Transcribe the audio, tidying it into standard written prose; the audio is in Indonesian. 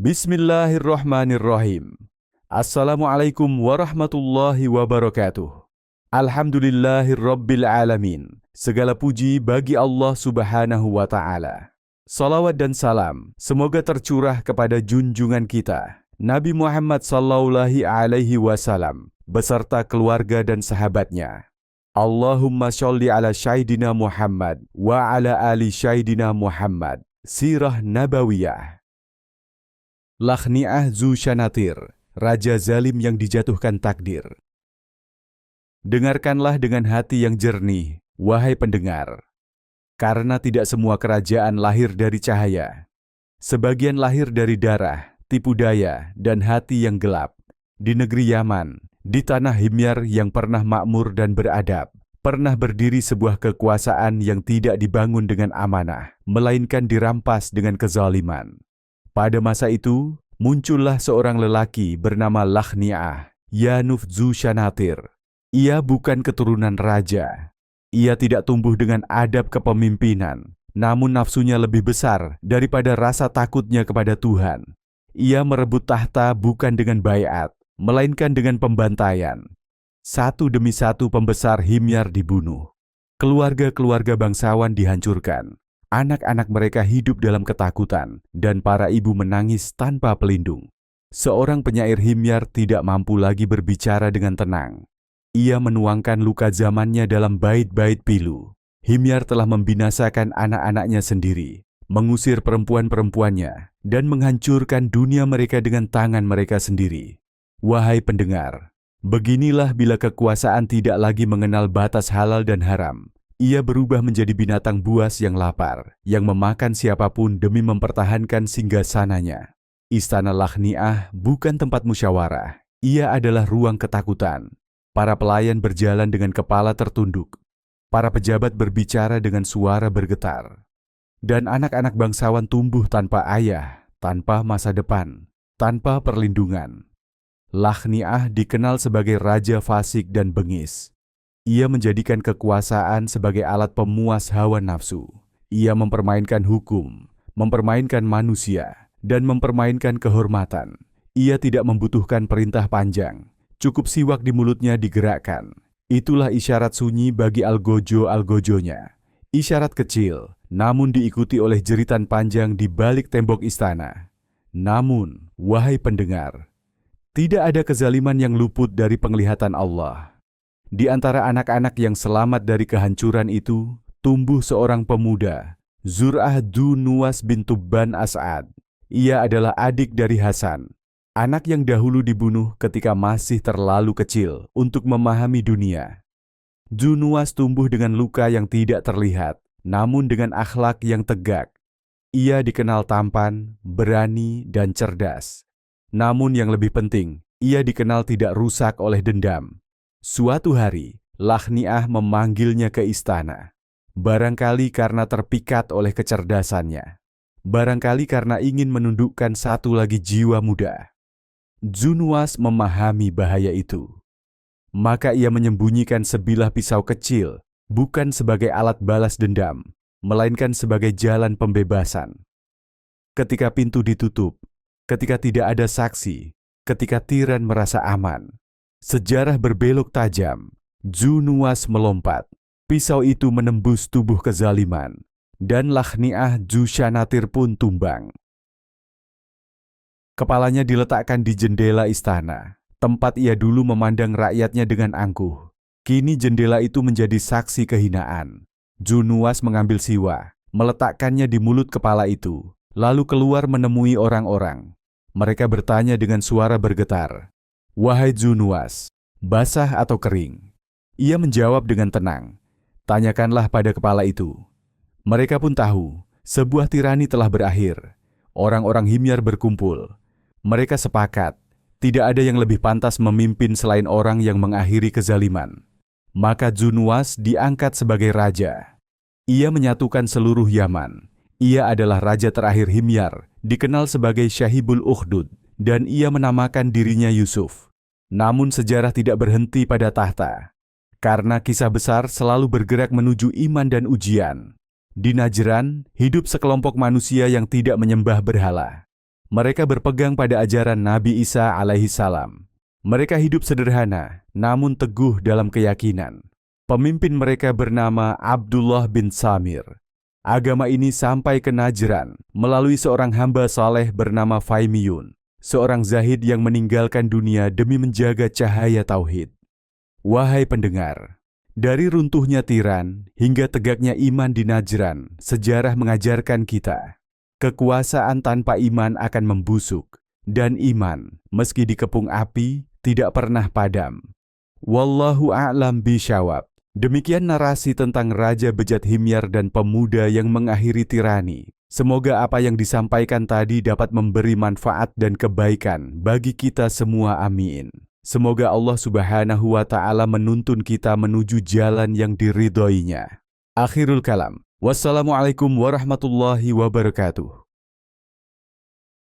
Bismillahirrahmanirrahim. Assalamualaikum warahmatullahi wabarakatuh. Alhamdulillahirrabbil alamin. Segala puji bagi Allah Subhanahu wa Ta'ala. Salawat dan salam semoga tercurah kepada junjungan kita Nabi Muhammad sallallahu alaihi wasallam beserta keluarga dan sahabatnya. Allahumma sholli ala Sayyidina Muhammad wa ala ali Sayyidina Muhammad. Sirah Nabawiyah. Lakhni'ah Dzusyanatir, raja zalim yang dijatuhkan takdir. Dengarkanlah dengan hati yang jernih, wahai pendengar. Karena tidak semua kerajaan lahir dari cahaya. Sebagian lahir dari darah, tipu daya, dan hati yang gelap. Di negeri Yaman, di tanah Himyar yang pernah makmur dan beradab, pernah berdiri sebuah kekuasaan yang tidak dibangun dengan amanah, melainkan dirampas dengan kezaliman. Pada masa itu, muncullah seorang lelaki bernama Lakhni'ah, Yanuf Dzusyanatir. Ia bukan keturunan raja. Ia tidak tumbuh dengan adab kepemimpinan, namun nafsunya lebih besar daripada rasa takutnya kepada Tuhan. Ia merebut tahta bukan dengan baiat, melainkan dengan pembantaian. Satu demi satu pembesar Himyar dibunuh. Keluarga-keluarga bangsawan dihancurkan. Anak-anak mereka hidup dalam ketakutan, dan para ibu menangis tanpa pelindung. Seorang penyair Himyar tidak mampu lagi berbicara dengan tenang. Ia menuangkan luka zamannya dalam bait-bait pilu. Himyar telah membinasakan anak-anaknya sendiri, mengusir perempuan-perempuannya, dan menghancurkan dunia mereka dengan tangan mereka sendiri. Wahai pendengar, beginilah bila kekuasaan tidak lagi mengenal batas halal dan haram. Ia berubah menjadi binatang buas yang lapar, yang memakan siapapun demi mempertahankan singgasananya. Istana Lakhni'ah bukan tempat musyawarah. Ia adalah ruang ketakutan. Para pelayan berjalan dengan kepala tertunduk. Para pejabat berbicara dengan suara bergetar. Dan anak-anak bangsawan tumbuh tanpa ayah, tanpa masa depan, tanpa perlindungan. Lakhni'ah dikenal sebagai raja fasik dan bengis. Ia menjadikan kekuasaan sebagai alat pemuas hawa nafsu. Ia mempermainkan hukum, mempermainkan manusia, dan mempermainkan kehormatan. Ia tidak membutuhkan perintah panjang. Cukup siwak di mulutnya digerakkan. Itulah isyarat sunyi bagi algojo-algojonya. Isyarat kecil, namun diikuti oleh jeritan panjang di balik tembok istana. Namun, wahai pendengar, tidak ada kezaliman yang luput dari penglihatan Allah. Di antara anak-anak yang selamat dari kehancuran itu, tumbuh seorang pemuda, Zur'ah Dzunuwas bin Tubban As'ad. Ia adalah adik dari Hasan, anak yang dahulu dibunuh ketika masih terlalu kecil untuk memahami dunia. Dzunuwas tumbuh dengan luka yang tidak terlihat, namun dengan akhlak yang tegak. Ia dikenal tampan, berani, dan cerdas. Namun yang lebih penting, ia dikenal tidak rusak oleh dendam. Suatu hari, Lakhni'ah memanggilnya ke istana. Barangkali karena terpikat oleh kecerdasannya. Barangkali karena ingin menundukkan satu lagi jiwa muda. Dzunuwas memahami bahaya itu. Maka ia menyembunyikan sebilah pisau kecil, bukan sebagai alat balas dendam, melainkan sebagai jalan pembebasan. Ketika pintu ditutup, ketika tidak ada saksi, ketika tiran merasa aman, sejarah berbelok tajam. Dzunuwas melompat. Pisau itu menembus tubuh kezaliman, dan Lakhni'ah Dzusyanatir pun tumbang. Kepalanya diletakkan di jendela istana, tempat ia dulu memandang rakyatnya dengan angkuh. Kini jendela itu menjadi saksi kehinaan. Dzunuwas mengambil siwa, meletakkannya di mulut kepala itu, lalu keluar menemui orang-orang. Mereka bertanya dengan suara bergetar, "Wahai Dzunuwas, basah atau kering?" Ia menjawab dengan tenang, "Tanyakanlah pada kepala itu." Mereka pun tahu, sebuah tirani telah berakhir. Orang-orang Himyar berkumpul. Mereka sepakat, tidak ada yang lebih pantas memimpin selain orang yang mengakhiri kezaliman. Maka Dzunuwas diangkat sebagai raja. Ia menyatukan seluruh Yaman. Ia adalah raja terakhir Himyar, dikenal sebagai Syahibul Ukhdud, dan ia menamakan dirinya Yusuf. Namun sejarah tidak berhenti pada tahta. Karena kisah besar selalu bergerak menuju iman dan ujian. Di Najran, hidup sekelompok manusia yang tidak menyembah berhala. Mereka berpegang pada ajaran Nabi Isa alaihi salam. Mereka hidup sederhana, namun teguh dalam keyakinan. Pemimpin mereka bernama Abdullah bin Samir. Agama ini sampai ke Najran melalui seorang hamba saleh bernama Faimiyun, seorang zahid yang meninggalkan dunia demi menjaga cahaya tauhid. Wahai pendengar, dari runtuhnya Tiran hingga tegaknya iman di Najran, sejarah mengajarkan kita, kekuasaan tanpa iman akan membusuk, dan iman, meski dikepung api, tidak pernah padam. Wallahu a'lam bishawab. Demikian narasi tentang Raja Bejat Himyar dan pemuda yang mengakhiri tirani. Semoga apa yang disampaikan tadi dapat memberi manfaat dan kebaikan bagi kita semua, amin. Semoga Allah Subhanahu wa Ta'ala menuntun kita menuju jalan yang diridhoinya. Akhirul kalam. Wassalamualaikum warahmatullahi wabarakatuh.